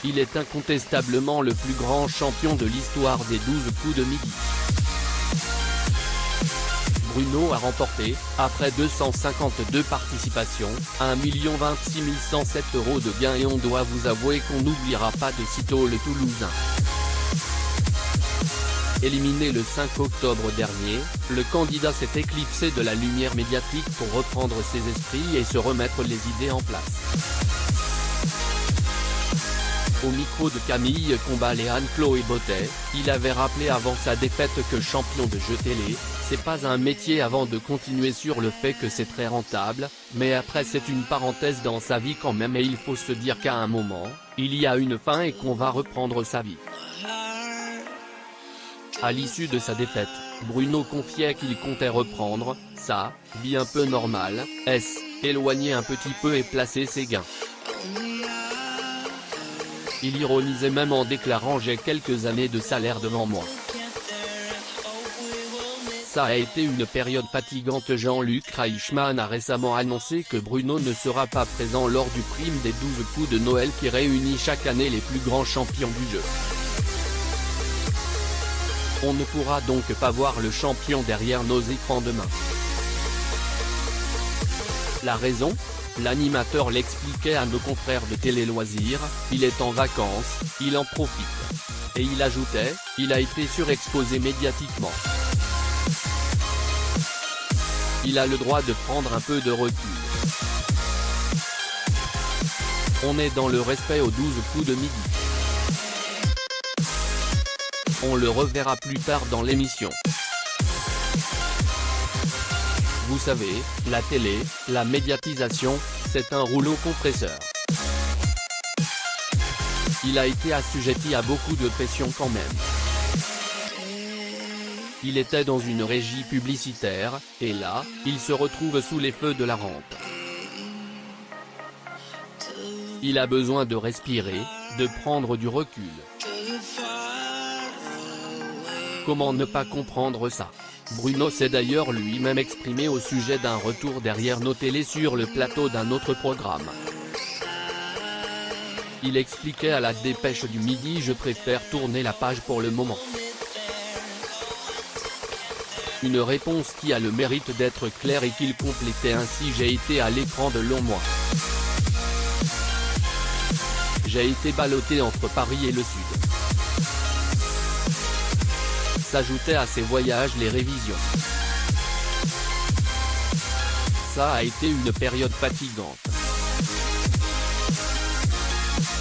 Il est incontestablement le plus grand champion de l'histoire des 12 coups de midi. Bruno a remporté, après 252 participations, 1 26 107 € de gains et on doit vous avouer qu'on n'oubliera pas de sitôt le Toulousain. Éliminé le 5 octobre dernier, le candidat s'est éclipsé de la lumière médiatique pour reprendre ses esprits et se remettre les idées en place. Au micro de Camille Combal et Anne-Chloé Bottet, il avait rappelé avant sa défaite que champion de jeux télé, c'est pas un métier avant de continuer sur le fait que c'est très rentable, mais après c'est une parenthèse dans sa vie quand même et il faut se dire qu'à un moment, il y a une fin et qu'on va reprendre sa vie. À l'issue de sa défaite, Bruno confiait qu'il comptait reprendre sa vie un peu normale, éloigner un petit peu et placer ses gains. Il ironisait même en déclarant « j'ai quelques années de salaire devant moi ». Ça a été une période fatigante. Jean-Luc Reichmann a récemment annoncé que Bruno ne sera pas présent lors du prime des 12 coups de Noël qui réunit chaque année les plus grands champions du jeu. On ne pourra donc pas voir le champion derrière nos écrans demain. La raison ? L'animateur l'expliquait à nos confrères de Télé Loisirs, il est en vacances, il en profite. Et il ajoutait, il a été surexposé médiatiquement. Il a le droit de prendre un peu de recul. On est dans le respect aux 12 coups de midi. On le reverra plus tard dans l'émission. Vous savez, la télé, la médiatisation, c'est un rouleau compresseur. Il a été assujetti à beaucoup de pression quand même. Il était dans une régie publicitaire, et là, il se retrouve sous les feux de la rampe. Il a besoin de respirer, de prendre du recul. Comment ne pas comprendre ça ? Bruno s'est d'ailleurs lui-même exprimé au sujet d'un retour derrière nos télés sur le plateau d'un autre programme. Il expliquait à la Dépêche du Midi « Je préfère tourner la page pour le moment ». Une réponse qui a le mérite d'être claire et qu'il complétait ainsi « J'ai été à l'écran de longs mois. J'ai été ballotté entre Paris et le Sud. » S'ajoutaient à ces voyages les révisions. Ça a été une période fatigante.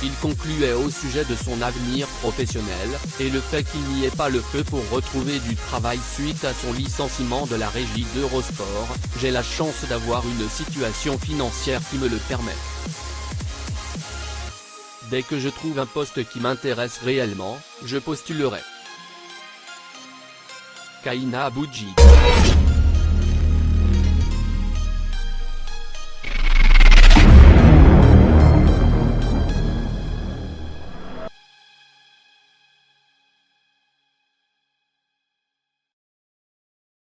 Il concluait au sujet de son avenir professionnel, et le fait qu'il n'y ait pas le feu pour retrouver du travail suite à son licenciement de la régie d'Eurosport, « J'ai la chance d'avoir une situation financière qui me le permet. Dès que je trouve un poste qui m'intéresse réellement, je postulerai. Kaina Aboudji.